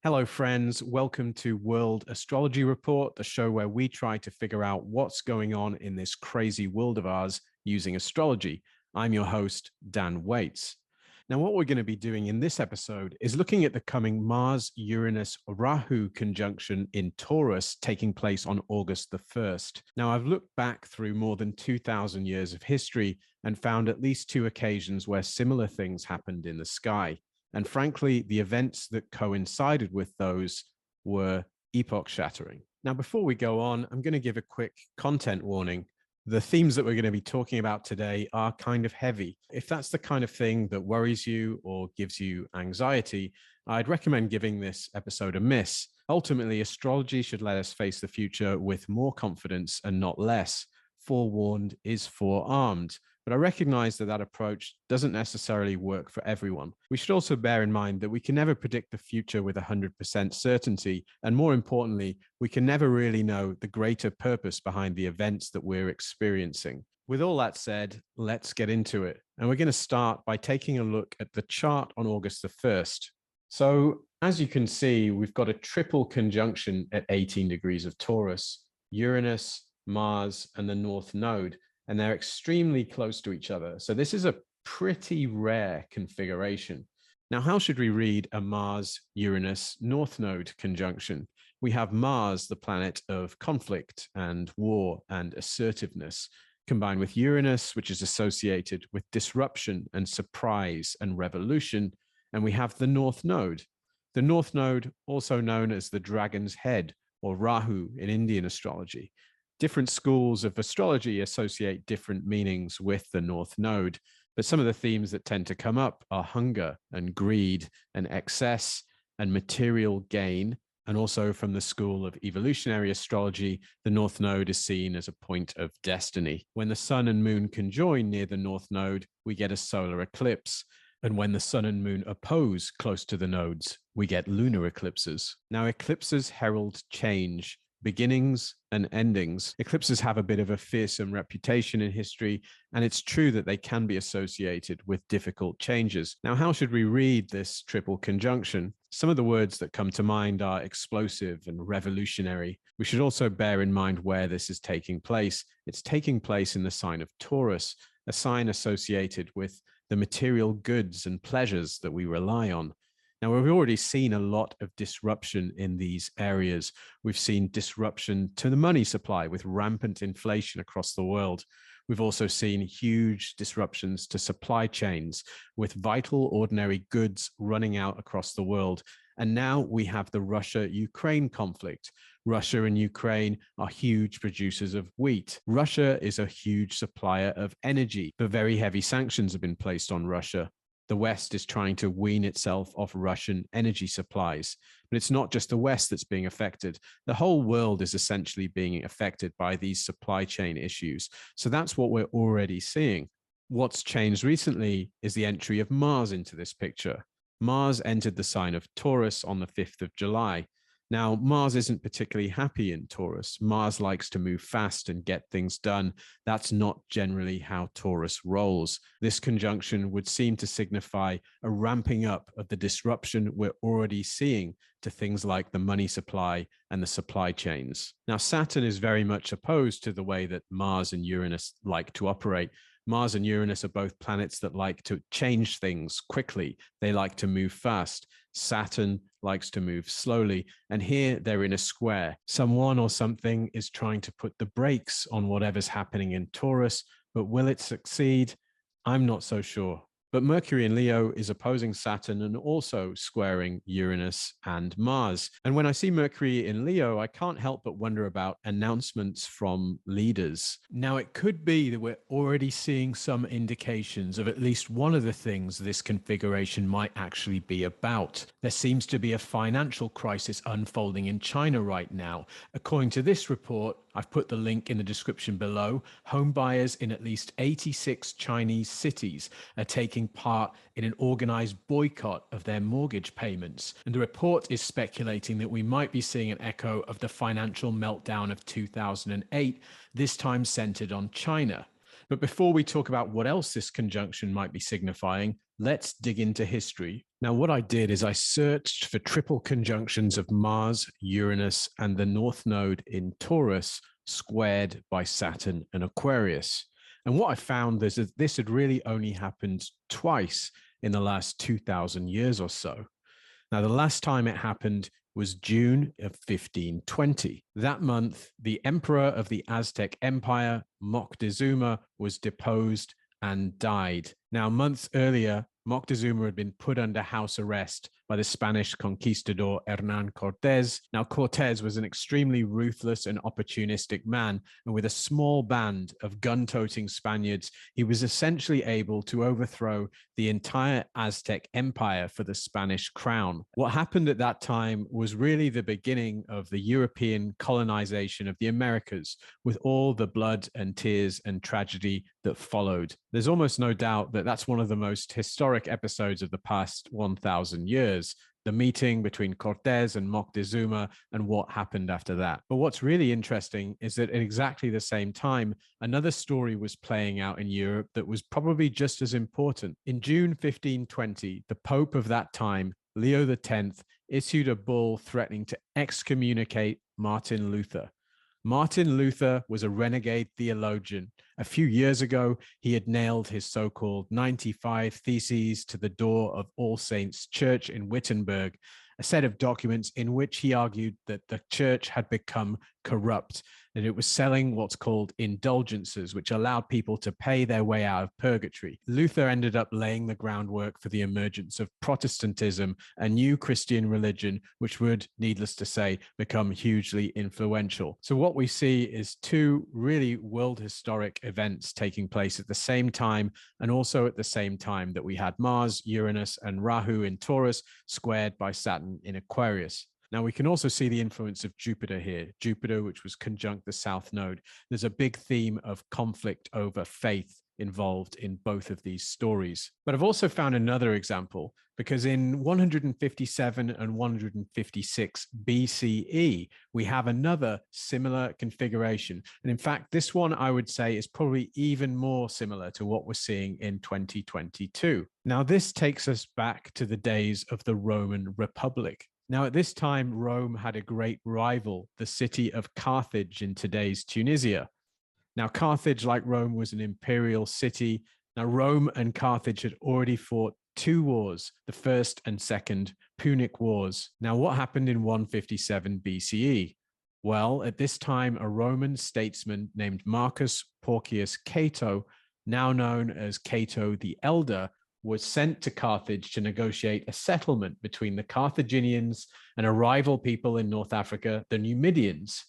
Hello, friends. Welcome to World Astrology Report, the show where we try to figure out what's going on in this crazy world of ours using astrology. I'm your host, Dan Waits. Now, what we're going to be doing in this episode is looking at the coming Mars-Uranus-Rahu conjunction in Taurus taking place on August the 1st. Now, I've looked back through more than 2,000 years of history and found at least two occasions where similar things happened in the sky. And frankly, the events that coincided with those were epoch-shattering. Now, before we go on, I'm going to give a quick content warning. The themes that we're going to be talking about today are kind of heavy. If that's the kind of thing that worries you or gives you anxiety, I'd recommend giving this episode a miss. Ultimately, astrology should let us face the future with more confidence and not less. Forewarned is forearmed. But I recognize that that approach doesn't necessarily work for everyone. We should also bear in mind that we can never predict the future with 100% certainty. And more importantly, we can never really know the greater purpose behind the events that we're experiencing. With all that said, let's get into it. And we're going to start by taking a look at the chart on August the 1st. So as you can see, we've got a triple conjunction at 18 degrees of Taurus, Uranus, Mars, and the North Node. And they're extremely close to each other. So this is a pretty rare configuration. Now, how should we read a Mars-Uranus-North Node conjunction? We have Mars, the planet of conflict and war and assertiveness, combined with Uranus, which is associated with disruption and surprise and revolution. And we have the North Node. The North Node, also known as the Dragon's Head or Rahu in Indian astrology. Different schools of astrology associate different meanings with the North Node, but some of the themes that tend to come up are hunger and greed and excess and material gain. And also from the school of evolutionary astrology, the North Node is seen as a point of destiny. When the sun and moon conjoin near the North Node, we get a solar eclipse. And when the sun and moon oppose close to the nodes, we get lunar eclipses. Now, eclipses herald change, beginnings and endings. Eclipses have a bit of a fearsome reputation in history, and it's true that they can be associated with difficult changes. Now, how should we read this triple conjunction? Some of the words that come to mind are explosive and revolutionary. We should also bear in mind where this is taking place. It's taking place in the sign of Taurus, a sign associated with the material goods and pleasures that we rely on. Now, we've already seen a lot of disruption in these areas. We've seen disruption to the money supply with rampant inflation across the world. We've also seen huge disruptions to supply chains with vital ordinary goods running out across the world. And now we have the Russia-Ukraine conflict. Russia and Ukraine are huge producers of wheat. Russia is a huge supplier of energy, but very heavy sanctions have been placed on Russia. The West is trying to wean itself off Russian energy supplies. But it's not just the West that's being affected. The whole world is essentially being affected by these supply chain issues. So that's what we're already seeing. What's changed recently is the entry of Mars into this picture. Mars entered the sign of Taurus on the 5th of July. Now, Mars isn't particularly happy in Taurus. Mars likes to move fast and get things done. That's not generally how Taurus rolls. This conjunction would seem to signify a ramping up of the disruption we're already seeing to things like the money supply and the supply chains. Now, Saturn is very much opposed to the way that Mars and Uranus like to operate. Mars and Uranus are both planets that like to change things quickly. They like to move fast. Saturn likes to move slowly. And here they're in a square. Someone or something is trying to put the brakes on whatever's happening in Taurus, but will it succeed? I'm not so sure. But Mercury in Leo is opposing Saturn and also squaring Uranus and Mars. And when I see Mercury in Leo, I can't help but wonder about announcements from leaders. Now, it could be that we're already seeing some indications of at least one of the things this configuration might actually be about. There seems to be a financial crisis unfolding in China right now. According to this report, I've put the link in the description below. Home buyers in at least 86 Chinese cities are taking part in an organized boycott of their mortgage payments. And the report is speculating that we might be seeing an echo of the financial meltdown of 2008, this time centered on China. But before we talk about what else this conjunction might be signifying, let's dig into history. Now, what I did is I searched for triple conjunctions of Mars, Uranus, and the North Node in Taurus squared by Saturn and Aquarius. And what I found is that this had really only happened twice in the last 2,000 years or so. Now, the last time it happened was June of 1520. That month, the emperor of the Aztec Empire, Moctezuma, was deposed and died. Now, months earlier, Moctezuma had been put under house arrest by the Spanish conquistador Hernán Cortés. Now, Cortés was an extremely ruthless and opportunistic man, and with a small band of gun-toting Spaniards, he was essentially able to overthrow the entire Aztec Empire for the Spanish crown. What happened at that time was really the beginning of the European colonization of the Americas, with all the blood and tears and tragedy that followed. There's almost no doubt that that's one of the most historic episodes of the past 1,000 years, the meeting between Cortés and Moctezuma and what happened after that. But what's really interesting is that at exactly the same time, another story was playing out in Europe that was probably just as important. In June 1520, the Pope of that time, Leo X, issued a bull threatening to excommunicate Martin Luther. Martin Luther was a renegade theologian. A few years ago, he had nailed his so-called 95 Theses to the door of All Saints Church in Wittenberg, a set of documents in which he argued that the church had become corrupt, that it was selling what's called indulgences, which allowed people to pay their way out of purgatory. Luther ended up laying the groundwork for the emergence of Protestantism, a new Christian religion, which would, needless to say, become hugely influential. So what we see is two really world historic events taking place at the same time, and also at the same time that we had Mars, Uranus, and Rahu in Taurus squared by Saturn in Aquarius. Now, we can also see the influence of Jupiter here. Jupiter, which was conjunct the South Node. There's a big theme of conflict over faith involved in both of these stories. But I've also found another example, because in 157 and 156 BCE, we have another similar configuration. And in fact, this one I would say is probably even more similar to what we're seeing in 2022. Now, this takes us back to the days of the Roman Republic. Now, at this time, Rome had a great rival, the city of Carthage in today's Tunisia. Now, Carthage, like Rome, was an imperial city. Now, Rome and Carthage had already fought two wars, the First and Second Punic Wars. Now, what happened in 157 BCE? Well, at this time, a Roman statesman named Marcus Porcius Cato, now known as Cato the Elder, was sent to Carthage to negotiate a settlement between the Carthaginians and a rival people in North Africa, the Numidians.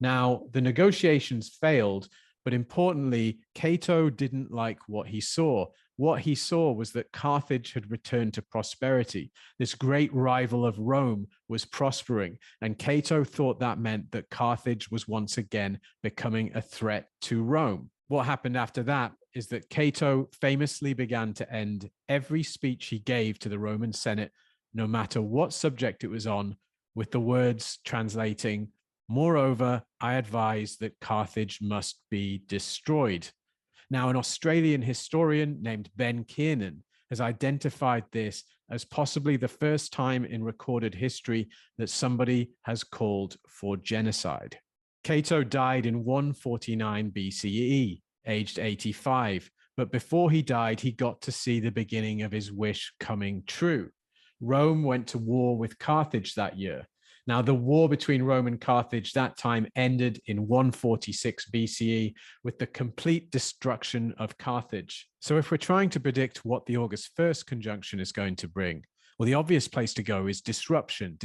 Now, the negotiations failed, but importantly, Cato didn't like what he saw. What he saw was that Carthage had returned to prosperity. This great rival of Rome was prospering, and Cato thought that meant that Carthage was once again becoming a threat to Rome. What happened after that is that Cato famously began to end every speech he gave to the Roman Senate, no matter what subject it was on, with the words translating, "Moreover, I advise that Carthage must be destroyed." Now, an Australian historian named Ben Kiernan has identified this as possibly the first time in recorded history that somebody has called for genocide. Cato died in 149 BCE, aged 85, but before he died, he got to see the beginning of his wish coming true. Rome went to war with Carthage that year. Now, the war between Rome and Carthage that time ended in 146 BCE with the complete destruction of Carthage. So if we're trying to predict what the August 1st conjunction is going to bring, well, the obvious place to go is disruption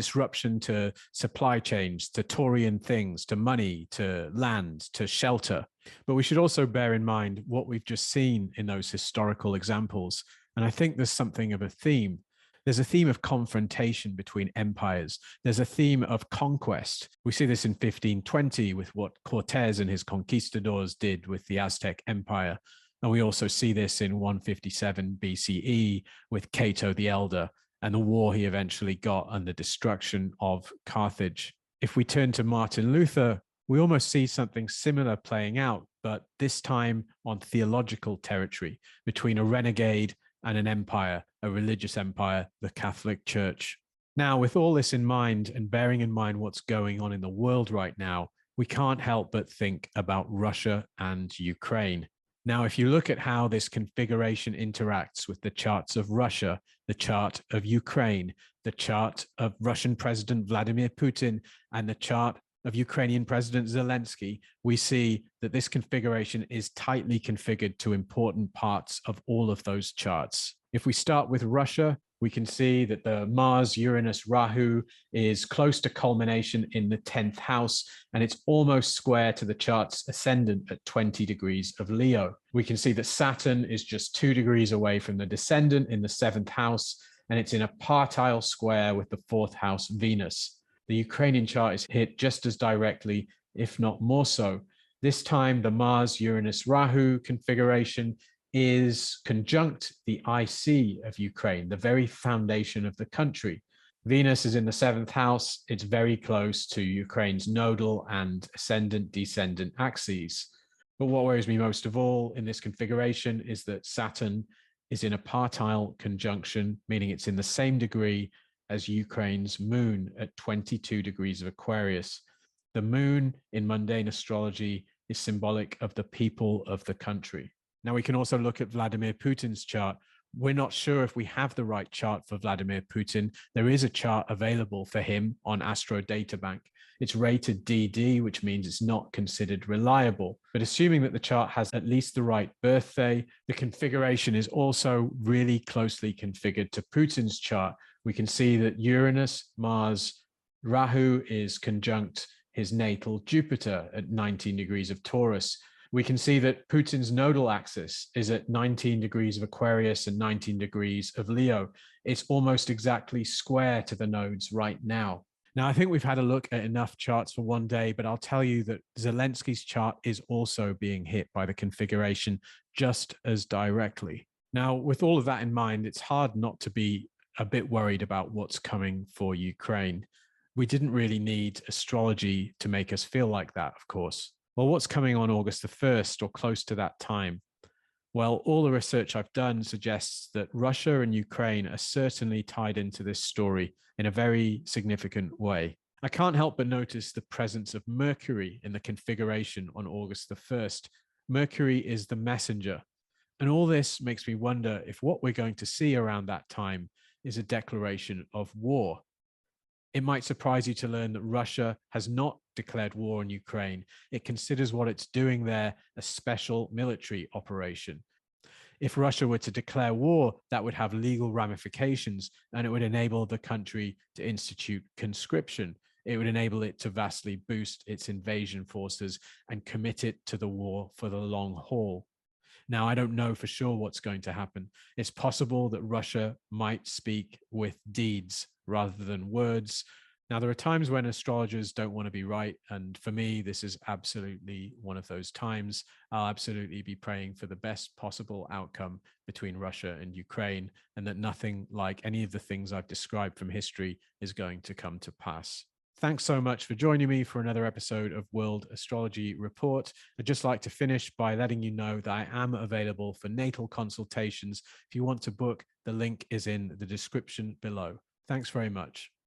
to supply chains, to Taurian things, to money, to land, to shelter. But we should also bear in mind what we've just seen in those historical examples. And I think there's something of a theme. There's a theme of confrontation between empires. There's a theme of conquest. We see this in 1520 with what Cortés and his conquistadors did with the Aztec Empire. And we also see this in 157 BCE with Cato the Elder and the war he eventually got and the destruction of Carthage. If we turn to Martin Luther, we almost see something similar playing out, but this time on theological territory between a renegade and an empire, a religious empire, the Catholic Church. Now, with all this in mind and bearing in mind what's going on in the world right now, we can't help but think about Russia and Ukraine. Now, if you look at how this configuration interacts with the charts of Russia, the chart of Ukraine, the chart of Russian President Vladimir Putin, and the chart of Ukrainian President Zelensky, we see that this configuration is tightly configured to important parts of all of those charts. If we start with Russia, we can see that the Mars-Uranus-Rahu is close to culmination in the 10th house, and it's almost square to the chart's ascendant at 20 degrees of Leo. We can see that Saturn is just 2 degrees away from the descendant in the 7th house, and it's in a partile square with the 4th house Venus. The Ukrainian chart is hit just as directly, if not more so. This time, the Mars-Uranus-Rahu configuration is conjunct the IC of Ukraine, the very foundation of the country. Venus is in the 7th house. It's very close to Ukraine's nodal and ascendant-descendant axes. But what worries me most of all in this configuration is that Saturn is in a partile conjunction, meaning it's in the same degree as Ukraine's moon at 22 degrees of Aquarius. The moon in mundane astrology is symbolic of the people of the country. Now, we can also look at Vladimir Putin's chart. We're not sure if we have the right chart for Vladimir Putin. There is a chart available for him on Astro Databank. It's rated DD, which means it's not considered reliable. But assuming that the chart has at least the right birthday, the configuration is also really closely configured to Putin's chart. We can see that Uranus, Mars, Rahu is conjunct his natal Jupiter at 19 degrees of Taurus. We can see that Putin's nodal axis is at 19 degrees of Aquarius and 19 degrees of Leo. It's almost exactly square to the nodes right now. Now, I think we've had a look at enough charts for one day, but I'll tell you that Zelensky's chart is also being hit by the configuration just as directly. Now, with all of that in mind, it's hard not to be a bit worried about what's coming for Ukraine. We didn't really need astrology to make us feel like that, of course. Well, what's coming on August the 1st or close to that time? Well, all the research I've done suggests that Russia and Ukraine are certainly tied into this story in a very significant way. I can't help but notice the presence of Mercury in the configuration on August the 1st. Mercury is the messenger. And all this makes me wonder if what we're going to see around that time is a declaration of war. It might surprise you to learn that Russia has not declared war on Ukraine. It considers what it's doing there a special military operation. If Russia were to declare war, that would have legal ramifications, and it would enable the country to institute conscription. It would enable it to vastly boost its invasion forces and commit it to the war for the long haul. Now, I don't know for sure what's going to happen. It's possible that Russia might speak with deeds rather than words. Now, there are times when astrologers don't want to be right. And for me, this is absolutely one of those times. I'll absolutely be praying for the best possible outcome between Russia and Ukraine, and that nothing like any of the things I've described from history is going to come to pass. Thanks so much for joining me for another episode of World Astrology Report. I'd just like to finish by letting you know that I am available for natal consultations. If you want to book, the link is in the description below. Thanks very much.